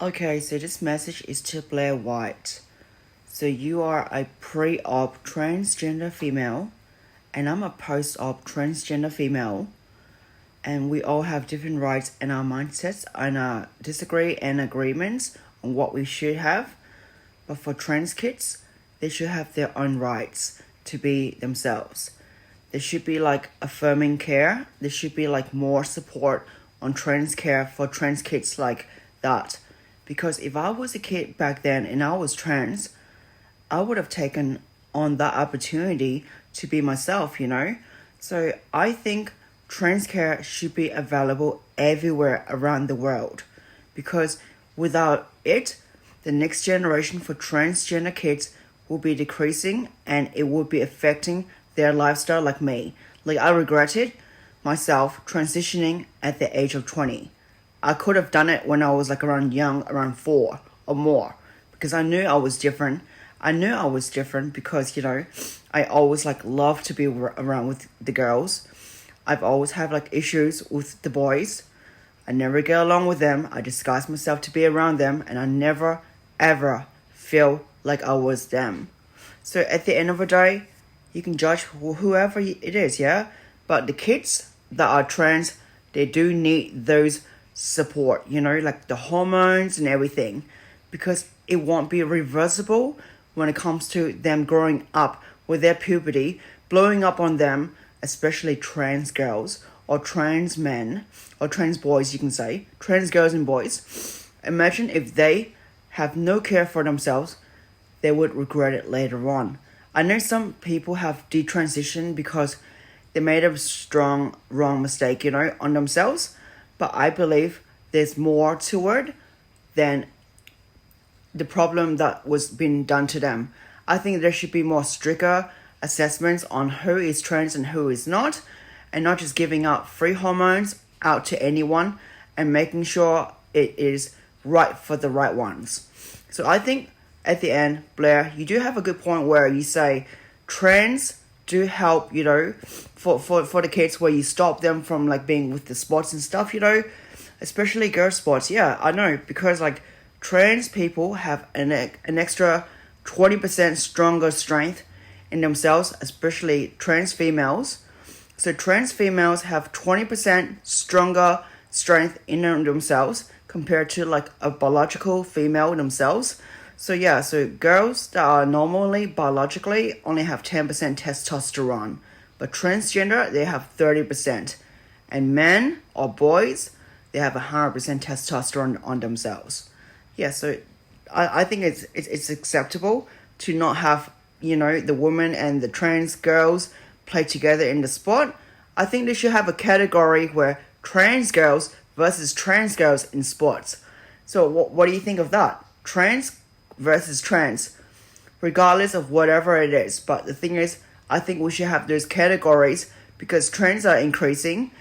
Okay, so this message is to Blaire White. So you are a pre-op transgender female, and I'm a post-op transgender female, and we all have different rights in our mindsets and our disagree and agreements on what we should have. But for trans kids, they should have their own rights to be themselves. There should be like affirming care. There should be like more support on trans care for trans kids like that. Because if I was a kid back then and I was trans, I would have taken on that opportunity to be myself. So I think trans care should be available everywhere around the world. Because without it, the next generation for transgender kids will be decreasing and it will be affecting their lifestyle like me. Like I regretted myself transitioning at the age of 20. I could have done it when I was like around 4 or more, because I knew I was different. I knew I was different because, I always like love to be around with the girls. I've always had like issues with the boys. I never get along with them. I disguise myself to be around them, and I never ever feel like I was them. So at the end of the day, you can judge whoever it is, yeah? But the kids that are trans, they do need those support, like the hormones and everything, because it won't be reversible when it comes to them growing up with their puberty blowing up on them, especially trans girls or trans men or trans boys, you can say, trans girls and boys. Imagine if they have no care for themselves, they would regret it later on. I know some people have detransitioned because they made a strong wrong mistake, on themselves. But I believe there's more to it than the problem that was being done to them. I think there should be more stricter assessments on who is trans and who is not, and not just giving out free hormones out to anyone and making sure it is right for the right ones. So I think at the end, Blaire, you do have a good point where you say trans do help, for the kids, where you stop them from like being with the sports and stuff, especially girl sports. Yeah, I know, because like trans people have an extra 20% stronger strength in themselves, especially trans females. So trans females have 20% stronger strength in themselves compared to like a biological female themselves. So yeah, so girls that are normally biologically only have 10% testosterone, but transgender, they have 30%. And men or boys, they have 100% testosterone on themselves. Yeah, so I think it's acceptable to not have, the women and the trans girls play together in the sport. I think they should have a category where trans girls versus trans girls in sports. So what do you think of that? Trans versus trans, regardless of whatever it is. But the thing is, I think we should have those categories because trans are increasing,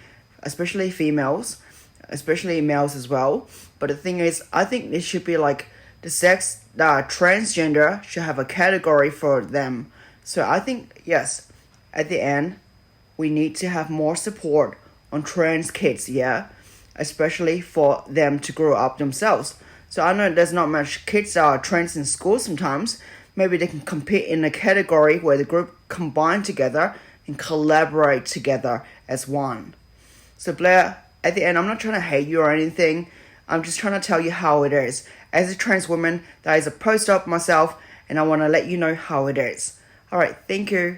especially females, especially males as well. But the thing is, I think it should be like the sex that are transgender should have a category for them. So I think, yes, at the end, we need to have more support on trans kids, yeah? Especially for them to grow up themselves. So I know there's not much kids that are trans in school sometimes. Maybe they can compete in a category where the group combine together and collaborate together as one. So Blaire, at the end, I'm not trying to hate you or anything. I'm just trying to tell you how it is. As a trans woman that is a post-op myself, and I want to let you know how it is. Alright, thank you.